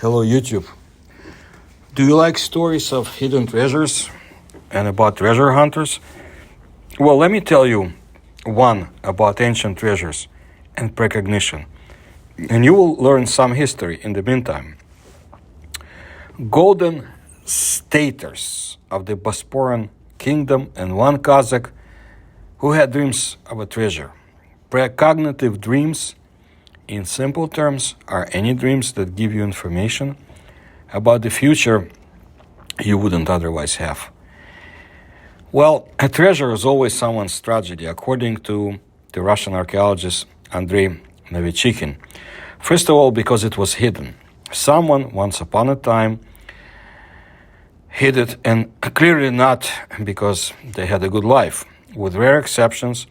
Hello, YouTube. Do you like stories of hidden treasures and about treasure hunters? Well, let me tell you one about ancient treasures and precognition, and you will learn some history in the meantime. Golden staters of the Bosporan Kingdom and one Cossack who had dreams of a treasure. Precognitive dreams, in simple terms, are any dreams that give you information about the future you wouldn't otherwise have. Well, a treasure is always someone's tragedy, according to the Russian archaeologist Andrei Novichokhin. First of all, because it was hidden. Someone, once upon a time, hid it, and clearly not because they had a good life. With rare exceptions,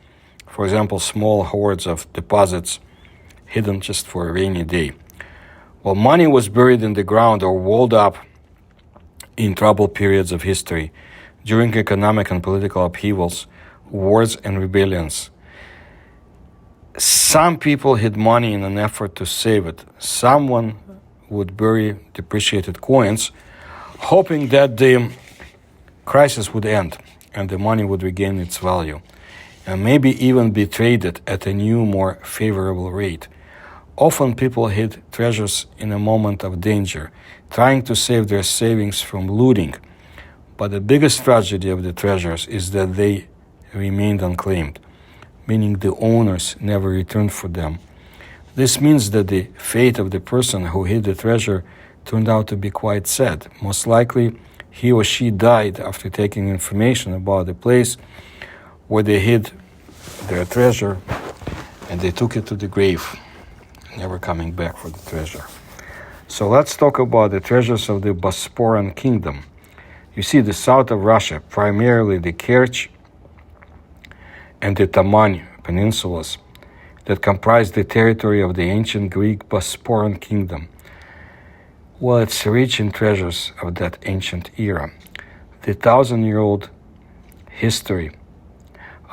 for example, small hoards of deposits hidden just for a rainy day. While money was buried in the ground or walled up in troubled periods of history, during economic and political upheavals, wars and rebellions. Some people hid money in an effort to save it. Someone would bury depreciated coins, hoping that the crisis would end and the money would regain its value, and maybe even be traded at a new, more favorable rate. Often people hid treasures in a moment of danger, trying to save their savings from looting. But the biggest tragedy of the treasures is that they remained unclaimed, meaning the owners never returned for them. This means that the fate of the person who hid the treasure turned out to be quite sad. Most likely, he or she died after taking information about the place where they hid their treasure, and they took it to the grave, never coming back for the treasure. So let's talk about the treasures of the Bosporan Kingdom. You see, the south of Russia, primarily the Kerch and the Taman peninsulas that comprise the territory of the ancient Greek Bosporan Kingdom. Well, it's rich in treasures of that ancient era. The 1,000-year-old history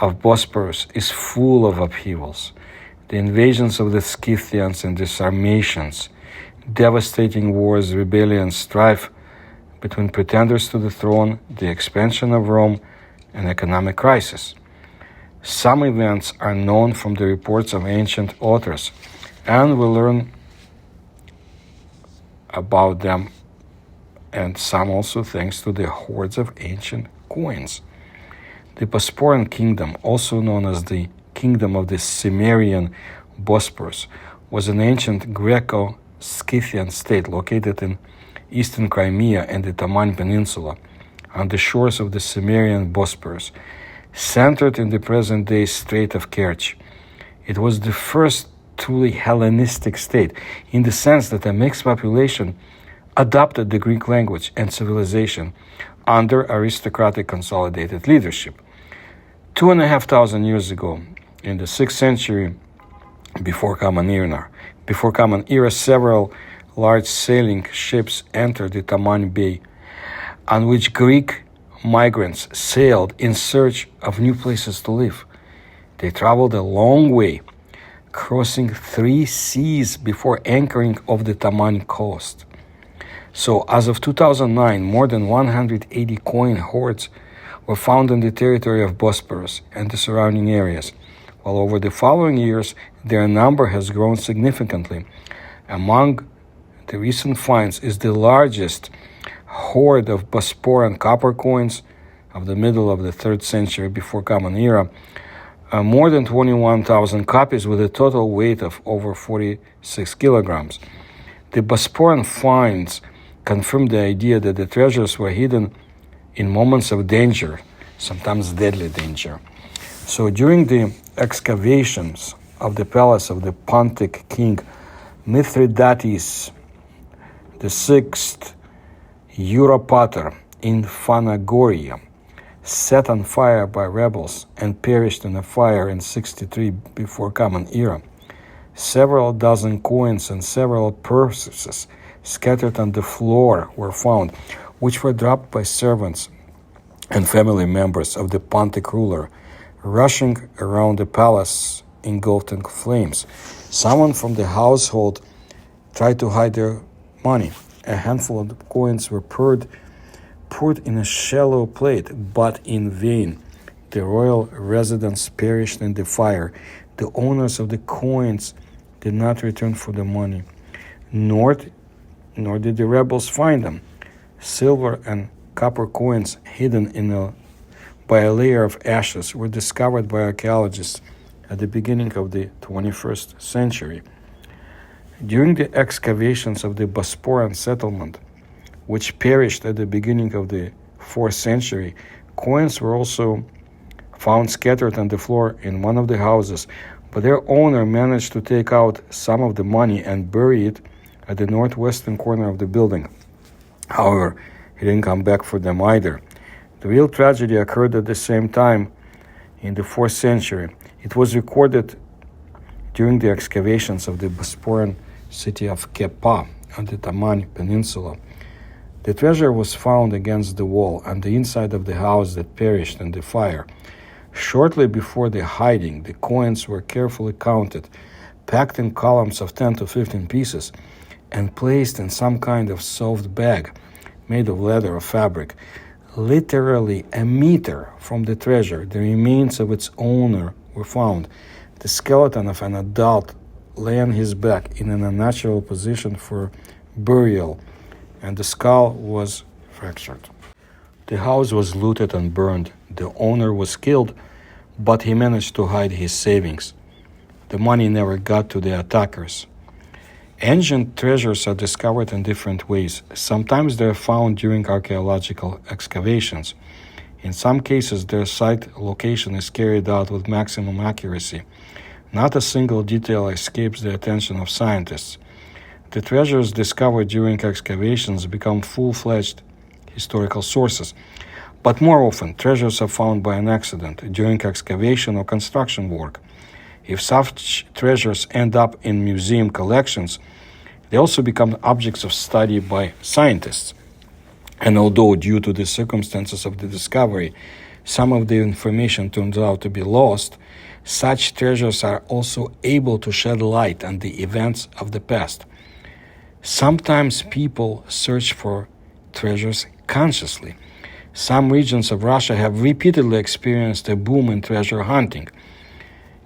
of Bosporus is full of upheavals. The invasions of the Scythians and the Sarmatians, devastating wars, rebellions, strife between pretenders to the throne, the expansion of Rome, and economic crisis. Some events are known from the reports of ancient authors, and we learn about them, and some also thanks to the hoards of ancient coins. The Bosporan Kingdom, also known as the Kingdom of the Cimmerian Bosporus, was an ancient Greco-Scythian state located in eastern Crimea and the Taman Peninsula, on the shores of the Cimmerian Bosporus, centered in the present-day Strait of Kerch. It was the first truly Hellenistic state, in the sense that a mixed population adopted the Greek language and civilization under aristocratic consolidated leadership. 2,500 years ago, in the 6th century before Common Era, several large sailing ships entered the Taman Bay, on which Greek migrants sailed in search of new places to live. They traveled a long way, crossing 3 seas before anchoring off the Taman coast. So, as of 2009, more than 180 coin hoards were found in the territory of Bosporus and the surrounding areas, while over the following years, their number has grown significantly. Among the recent finds is the largest hoard of Bosporan copper coins of the middle of the 3rd century before Common Era, more than 21,000 copies with a total weight of over 46 kilograms. The Bosporan finds confirm the idea that the treasures were hidden in moments of danger, sometimes deadly danger. So during the excavations of the palace of the Pontic king Mithridates VI Eupator in Phanagoria, set on fire by rebels and perished in a fire in 63 before Common Era, several dozen coins and several purses scattered on the floor were found, which were dropped by servants and family members of the Pontic ruler, rushing around the palace engulfed in flames. Someone from the household tried to hide their money. A handful of the coins were poured in a shallow plate, but in vain. The royal residence perished in the fire. The owners of the coins did not return for the money, nor did the rebels find them. Silver and copper coins hidden by a layer of ashes were discovered by archaeologists at the beginning of the 21st century. During the excavations of the Bosporan settlement, which perished at the beginning of the 4th century, coins were also found scattered on the floor in one of the houses, but their owner managed to take out some of the money and bury it at the northwestern corner of the building. However, he didn't come back for them either. The real tragedy occurred at the same time in the 4th century. It was recorded during the excavations of the Bosporan city of Kepa on the Taman Peninsula. The treasure was found against the wall on the inside of the house that perished in the fire. Shortly before the hiding, the coins were carefully counted, packed in columns of 10 to 15 pieces, and placed in some kind of soft bag made of leather or fabric. Literally a meter from the treasure, the remains of its owner were found. The skeleton of an adult lay on his back in an unnatural position for burial, and the skull was fractured. The house was looted and burned. The owner was killed, but he managed to hide his savings. The money never got to the attackers. Ancient treasures are discovered in different ways. Sometimes they are found during archaeological excavations. In some cases, their site location is carried out with maximum accuracy. Not a single detail escapes the attention of scientists. The treasures discovered during excavations become full-fledged historical sources. But more often, treasures are found by an accident during excavation or construction work. If such treasures end up in museum collections, they also become objects of study by scientists. And although, due to the circumstances of the discovery, some of the information turns out to be lost, such treasures are also able to shed light on the events of the past. Sometimes people search for treasures consciously. Some regions of Russia have repeatedly experienced a boom in treasure hunting.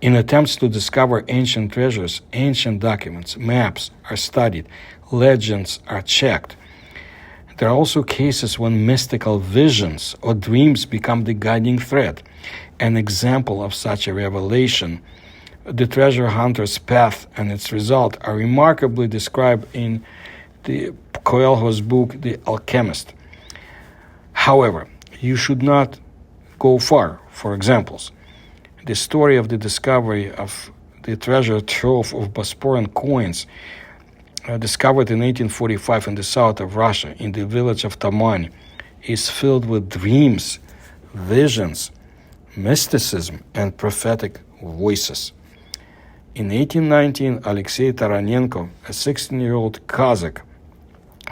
In attempts to discover ancient treasures, ancient documents, maps are studied, legends are checked. There are also cases when mystical visions or dreams become the guiding thread. An example of such a revelation, the treasure hunter's path and its result, are remarkably described in the Coelho's book, The Alchemist. However, you should not go far for examples. The story of the discovery of the treasure trove of Bosporan coins discovered in 1845 in the south of Russia, in the village of Taman, is filled with dreams, visions, mysticism, and prophetic voices. In 1819, Alexei Taranenko, a 16-year-old Kazakh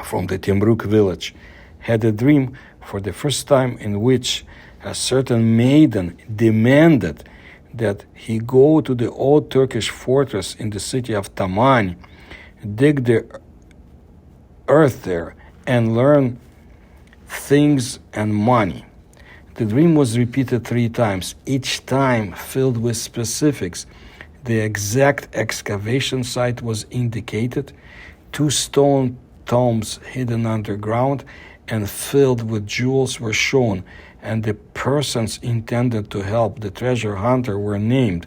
from the Temryuk village, had a dream for the first time in which a certain maiden demanded that he go to the old Turkish fortress in the city of Taman, dig the earth there, and learn things and money. The dream was repeated 3 times, each time filled with specifics. The exact excavation site was indicated, 2 stone tombs hidden underground and filled with jewels were shown, and the persons intended to help the treasure hunter were named.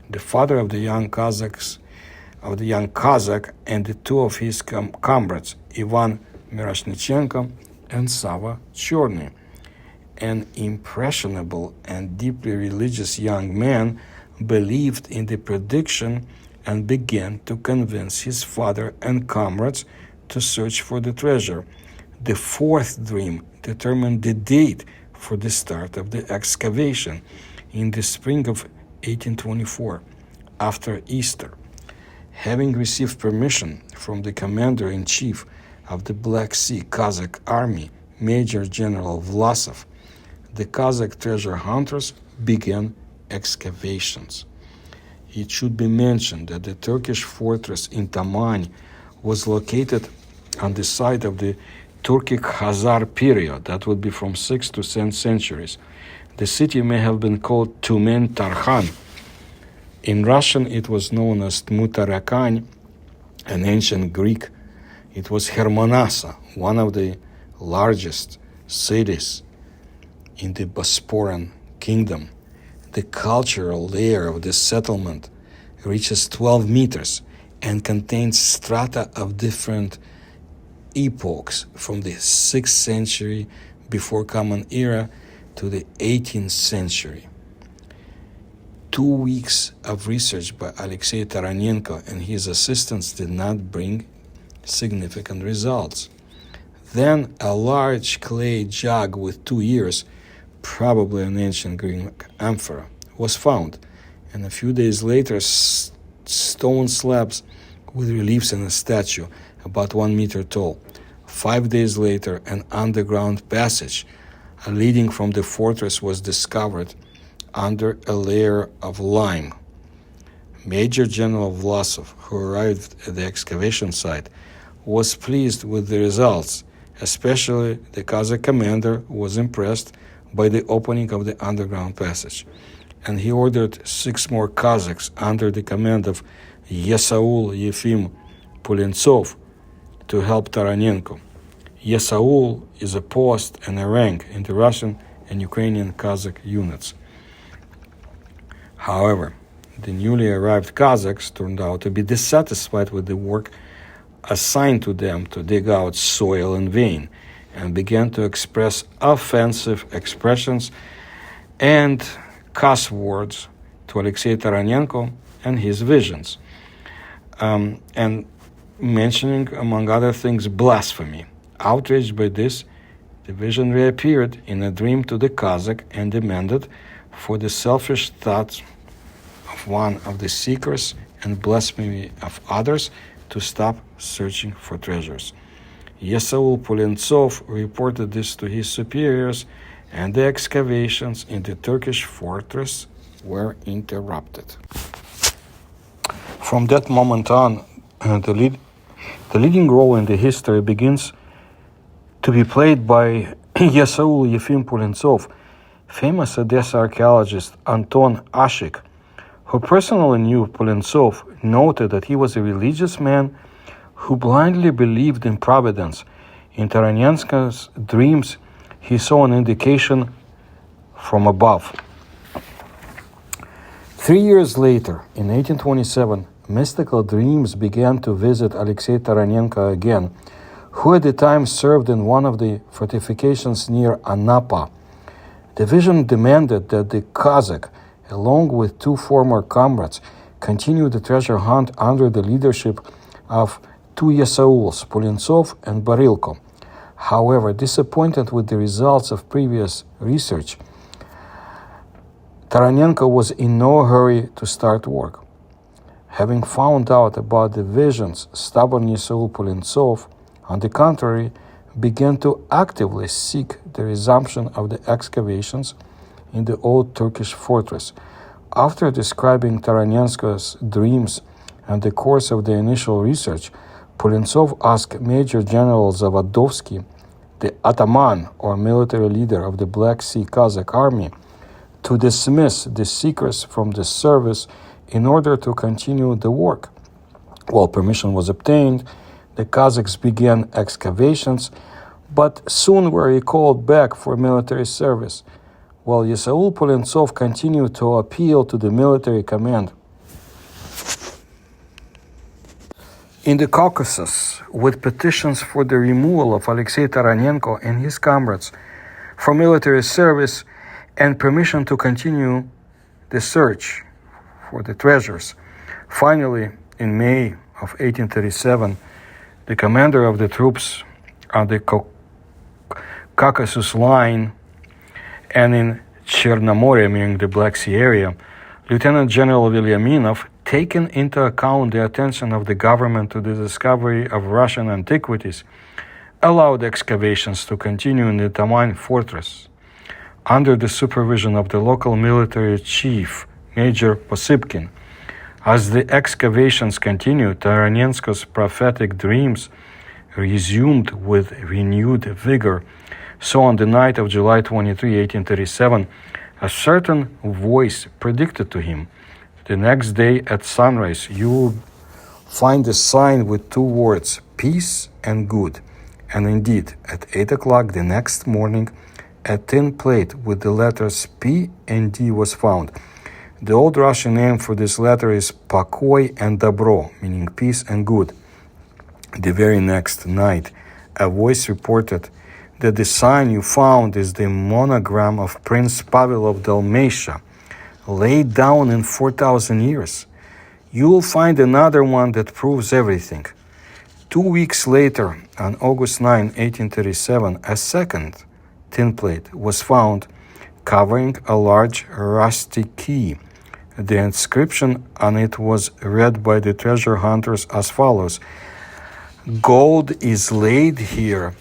The father of the young Kazakh and the 2 of his comrades, Ivan Miroshnichenko and Sava Chorny. An impressionable and deeply religious young man believed in the prediction and began to convince his father and comrades to search for the treasure. The 4th dream determined the date for the start of the excavation in the spring of 1824, after Easter. Having received permission from the commander-in-chief of the Black Sea Kazakh Army, Major General Vlasov, the Kazakh treasure hunters began excavations. It should be mentioned that the Turkish fortress in Taman was located on the site of the Turkic Khazar period, that would be from 6th to 10th centuries. The city may have been called Tumen Tarkhan. In Russian, it was known as Tmutarakan. In ancient Greek, it was Hermonassa, one of the largest cities in the Bosporan Kingdom. The cultural layer of this settlement reaches 12 meters and contains strata of different epochs from the 6th century before Common Era to the 18th century. 2 weeks of research by Alexei Taranenko and his assistants did not bring significant results. Then a large clay jug with 2 ears, probably an ancient Greek amphora, was found, and a few days later stone slabs with reliefs and a statue about 1 meter tall. 5 days later, an underground passage leading from the fortress was discovered under a layer of lime. Major General Vlasov, who arrived at the excavation site, was pleased with the results. Especially the Kazakh commander was impressed by the opening of the underground passage, and he ordered 6 more Kazakhs under the command of Yesaul Yefim Pulentsov to help Taranenko. Yesaul is a post and a rank in the Russian and Ukrainian Kazakh units. However, the newly arrived Kazakhs turned out to be dissatisfied with the work assigned to them to dig out soil in vain, and began to express offensive expressions and cuss words to Alexei Taranenko and his visions, and mentioning, among other things, blasphemy. Outraged by this, the vision reappeared in a dream to the Kazakh and demanded for the selfish thoughts of one of the seekers and blasphemy of others to stop searching for treasures. Yesaul Pulentsov reported this to his superiors, and the excavations in the Turkish fortress were interrupted. From that moment on, the leading role in the history begins to be played by Yesaul Yefim Pulentsov, famous Odessa archaeologist Anton Ashik, who personally knew Pulentsov, noted that he was a religious man who blindly believed in providence. In Taranenko's dreams, he saw an indication from above. 3 years later, in 1827, mystical dreams began to visit Alexei Taranenko again, who at the time served in one of the fortifications near Anapa. The vision demanded that the Kazakh, along with 2 former comrades, continue the treasure hunt under the leadership of 2 Yesauls, Pulentsov and Barilko. However, disappointed with the results of previous research, Taranenko was in no hurry to start work. Having found out about the visions, stubborn Yesaul Pulentsov, on the contrary, began to actively seek the resumption of the excavations in the old Turkish fortress. After describing Taranenko's dreams and the course of the initial research, Pulentsov asked Major General Zavadovsky, the ataman or military leader of the Black Sea Kazakh army, to dismiss the seekers from the service in order to continue the work. While permission was obtained, the Kazakhs began excavations, but soon were recalled back for military service, while Yesaul Pulentsov continued to appeal to the military command. In the Caucasus, with petitions for the removal of Alexei Taranenko and his comrades from military service and permission to continue the search for the treasures. Finally, in May of 1837, the commander of the troops on the Caucasus line and in Chernomorye, meaning the Black Sea area, Lieutenant General Vilyaminov, taking into account the attention of the government to the discovery of Russian antiquities, allowed excavations to continue in the Taman fortress. Under the supervision of the local military chief, Major Posipkin, as the excavations continued, Taranenko's prophetic dreams resumed with renewed vigor. So on the night of July 23, 1837, a certain voice predicted to him, "The next day at sunrise you will find a sign with two words, peace and good." And indeed, at 8 o'clock the next morning, a tin plate with the letters P and D was found. The old Russian name for this letter is Покой and Добро, meaning peace and good. The very next night, a voice reported that the sign you found is the monogram of Prince Pavel of Dalmatia, laid down in 4,000 years. You will find another one that proves everything. 2 weeks later, on August 9, 1837, a second tin plate was found covering a large rusty key. The inscription on it was read by the treasure hunters as follows: "Gold is laid here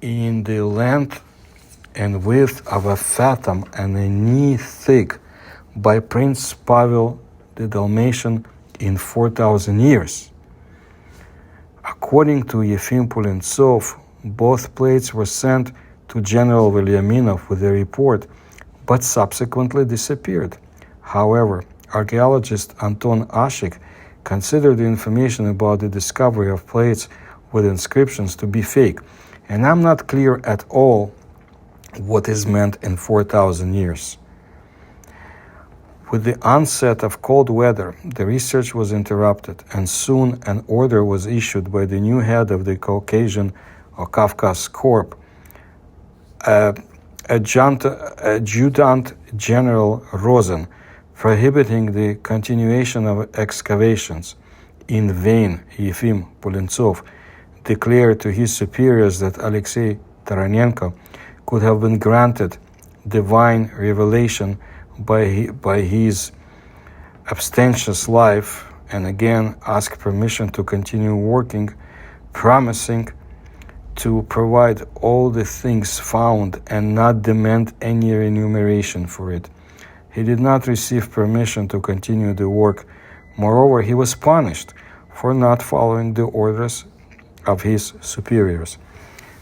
in the length and width of a fathom and a knee thick by Prince Pavel the Dalmatian in 4,000 years." According to Yefim Pulintsov, both plates were sent to General Velyaminov with a report, but subsequently disappeared. However, archaeologist Anton Ashik considered the information about the discovery of plates with inscriptions to be fake, and I'm not clear at all what is meant in 4,000 years. With the onset of cold weather, the research was interrupted, and soon an order was issued by the new head of the Caucasian or Kafkas Corps, Adjutant General Rosen, prohibiting the continuation of excavations. In vain, Yefim Pulintsov declared to his superiors that Alexei Taranenko could have been granted divine revelation by his abstemious life, and again asked permission to continue working, promising to provide all the things found and not demand any remuneration for it. He did not receive permission to continue the work. Moreover, he was punished for not following the orders of his superiors.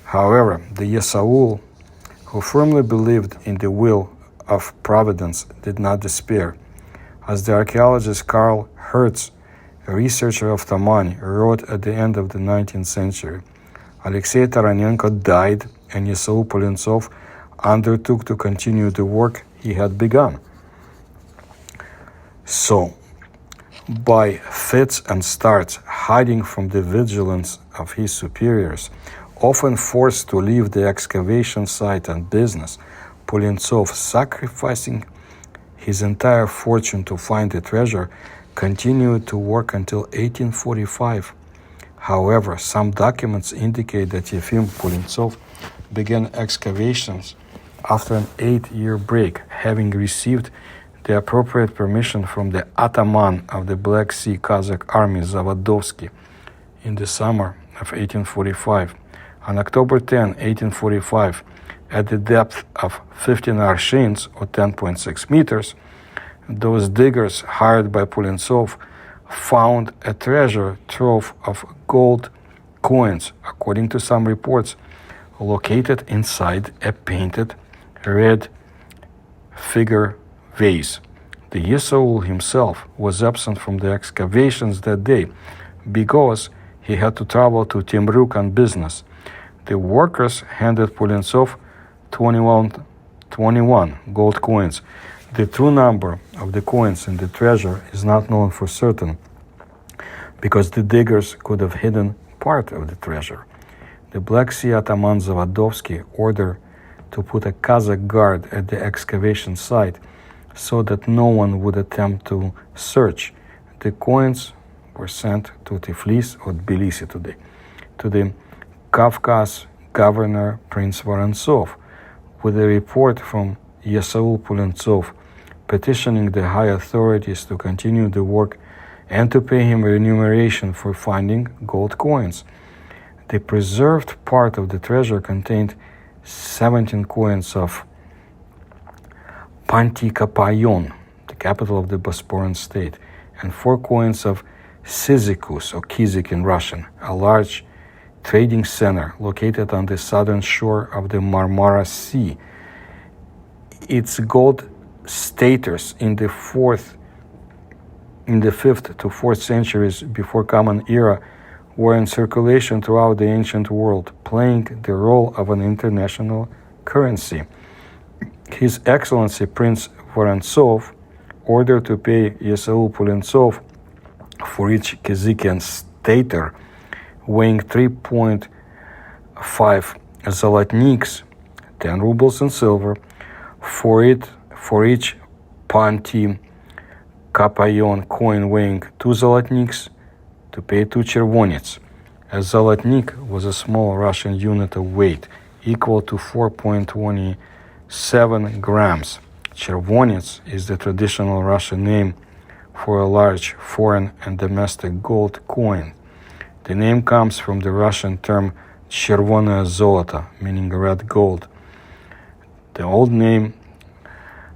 However, the Yesaul, who firmly believed in the will of Providence, did not despair. As the archaeologist Karl Hertz, a researcher of Tamani, wrote at the end of the 19th century, Alexei Taranenko died and Yesaul Pulintsov undertook to continue the work he had begun. So, by fits and starts, hiding from the vigilance of his superiors, often forced to leave the excavation site and business, Pulintsov, sacrificing his entire fortune to find the treasure, continued to work until 1845. However, some documents indicate that Yefim Pulintsov began excavations after an 8-year break, having received the appropriate permission from the Ataman of the Black Sea Cossack Army, Zavadovsky, in the summer of 1845. On October 10, 1845, at the depth of 15 arshins, or 10.6 meters, those diggers hired by Pulintsov found a treasure trove of gold coins, according to some reports, located inside a painted red figure vase. The Yesaul himself was absent from the excavations that day because he had to travel to Temryuk on business. The workers handed Pulintsov 21 gold coins. The true number of the coins in the treasure is not known for certain, because the diggers could have hidden part of the treasure. The Black Sea Ataman Zavadovsky ordered to put a Kazakh guard at the excavation site so that no one would attempt to search. The coins were sent to Tiflis or Tbilisi today, to the Kafkas governor Prince Vorontsov, with a report from Yesaul Pulintsov petitioning the high authorities to continue the work and to pay him remuneration for finding gold coins. The preserved part of the treasure contained 17 coins of Pantikapayon, the capital of the Bosporan state, and 4 coins of Cyzicus, or Kizik in Russian, a large trading center located on the southern shore of the Marmara Sea. Its gold staters in the 5th to 4th centuries before Common Era were in circulation throughout the ancient world, playing the role of an international currency. His Excellency Prince Vorontsov ordered to pay Yesaul Pulintsov for each Kazakian stater weighing 3.5 zolotniks, 10 rubles in silver, for each Panti Kapayon coin weighing 2 zolotniks, to pay 2 chervonets. A zolotnik was a small Russian unit of weight, equal to 4.27 grams. Chervonets is the traditional Russian name for a large foreign and domestic gold coin. The name comes from the Russian term chervonoe zoloto, meaning red gold, the old name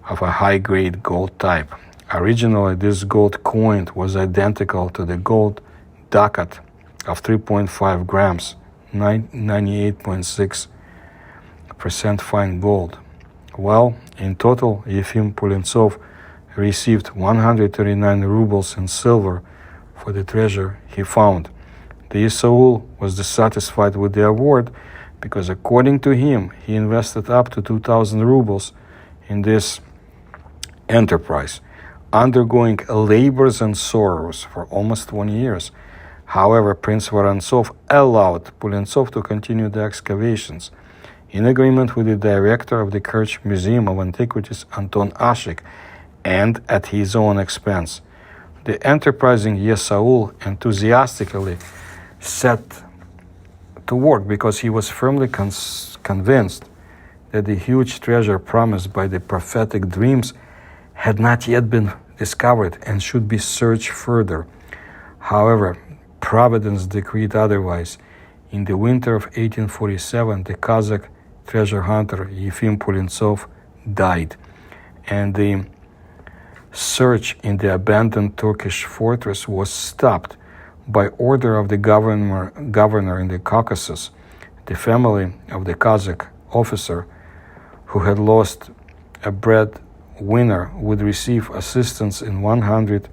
of a high-grade gold type. Originally, this gold coin was identical to the gold ducat of 3.5 grams, 98.6% fine gold. Well, in total, Yefim Pulintsov received 139 rubles in silver for the treasure he found. The Yesaul was dissatisfied with the award because, according to him, he invested up to 2,000 rubles in this enterprise, undergoing labors and sorrows for almost 20 years. However, Prince Vorontsov allowed Pulintsov to continue the excavations. In agreement with the director of the Kerch Museum of Antiquities, Anton Ashik, and at his own expense, the enterprising Yesaul enthusiastically set to work because he was firmly convinced that the huge treasure promised by the prophetic dreams had not yet been discovered and should be searched further. However, Providence decreed otherwise. In the winter of 1847, the Kazakh treasure hunter Yefim Pulintsov died, and the search in the abandoned Turkish fortress was stopped by order of the governor in the Caucasus. The family of the Kazakh officer who had lost a breadwinner would receive assistance in 100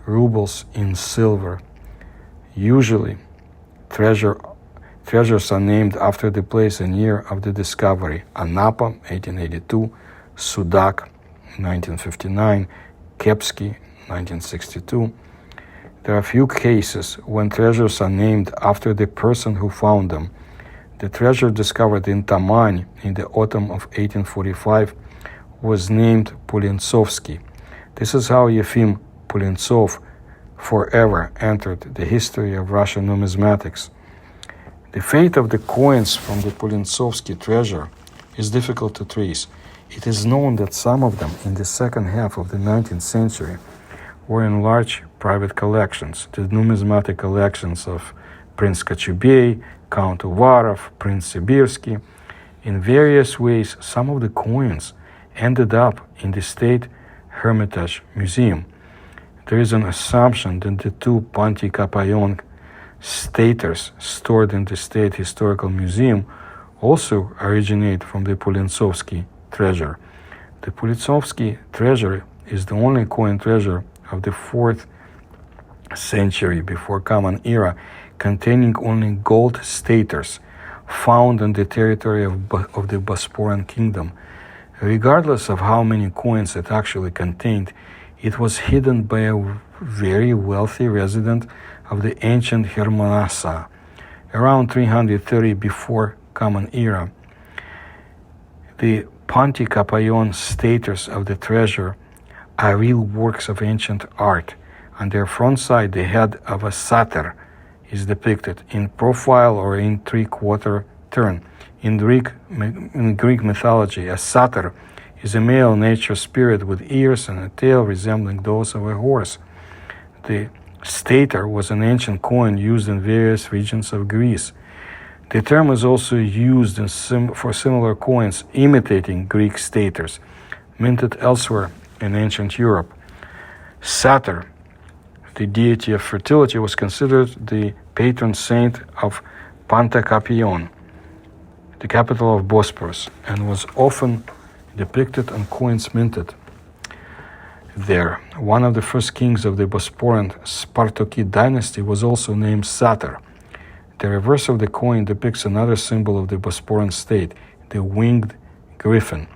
rubles in silver. Usually, treasures are named after the place and year of the discovery: Anapa, 1882, Sudak, 1959, Kepsky, 1962. There are few cases when treasures are named after the person who found them. The treasure discovered in Tamань in the autumn of 1845 was named Pulintsovsky. This is how Yefim Pulintsov forever entered the history of Russian numismatics. The fate of the coins from the Pulintsovsky treasure is difficult to trace. It is known that some of them in the second half of the 19th century were in large private collections, the numismatic collections of Prince Kochubey, Count Uvarov, Prince Sibirsky. In various ways, some of the coins ended up in the State Hermitage Museum. There is an assumption that the 2 Panti Kapayon staters stored in the State Historical Museum also originate from the Pulintsovsky treasure. The Pulintsovsky treasure is the only coin treasure of the 4th century before Common Era containing only gold staters found on the territory of the Bosporan Kingdom. Regardless of how many coins it actually contained, it was hidden by a very wealthy resident of the ancient Hermonassa around 330 before Common Era. The Panti Kapayon staters of the treasure are real works of ancient art. On their front side, the head of a satyr is depicted in profile or in 3/4 turn. In Greek mythology, a satyr is a male nature spirit with ears and a tail resembling those of a horse. The stater was an ancient coin used in various regions of Greece. The term is also used for similar coins imitating Greek staters, minted elsewhere in ancient Europe. Satyr, the deity of fertility, was considered the patron saint of Pantakapion, the capital of Bosporus, and was often depicted on coins minted there. One of the first kings of the Bosporan Spartokid dynasty was also named Satyr. The reverse of the coin depicts another symbol of the Bosporan state, the winged griffin.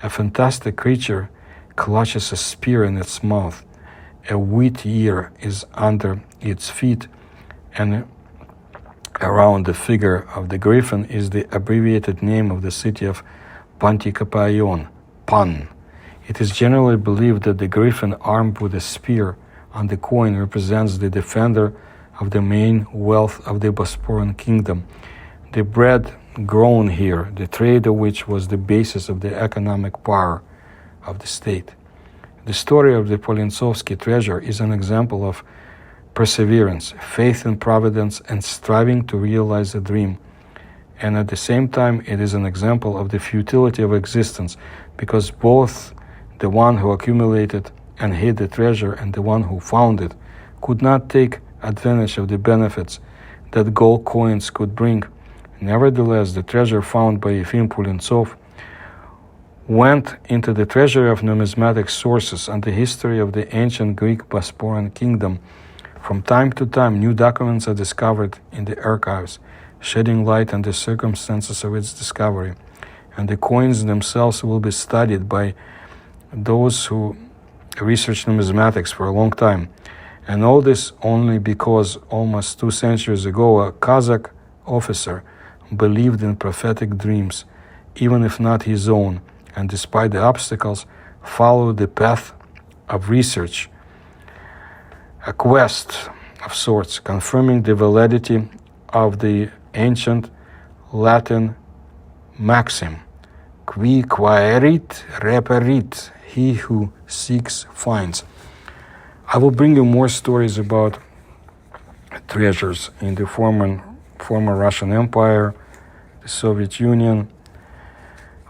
A fantastic creature clutches a spear in its mouth. A wheat ear is under its feet, and around the figure of the griffin is the abbreviated name of the city of Pantikapion, Pan. It is generally believed that the griffin armed with a spear on the coin represents the defender of the main wealth of the Bosporan Kingdom, the bread grown here, the trade of which was the basis of the economic power of the state. The story of the Polintsovsky treasure is an example of perseverance, faith in providence, and striving to realize a dream. And at the same time, it is an example of the futility of existence, because both the one who accumulated and hid the treasure and the one who found it could not take advantage of the benefits that gold coins could bring. Nevertheless, the treasure found by Efim Pulintsov went into the treasury of numismatic sources and the history of the ancient Greek Bosporan Kingdom. From time to time, new documents are discovered in the archives, shedding light on the circumstances of its discovery, and the coins themselves will be studied by those who research numismatics for a long time. And all this only because almost 2 centuries ago a Kazakh officer believed in prophetic dreams, even if not his own, and despite the obstacles, followed the path of research, a quest of sorts, confirming the validity of the ancient Latin maxim, qui quaerit reperit, he who seeks finds. I will bring you more stories about treasures in the former Russian Empire, the Soviet Union,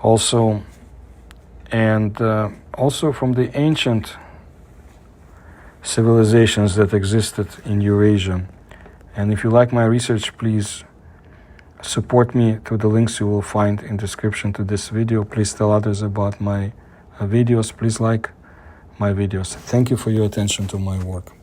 also from the ancient civilizations that existed in Eurasia. And if you like my research, please support me through the links you will find in the description to this video. Please tell others about my videos. Please like my videos. Thank you for your attention to my work.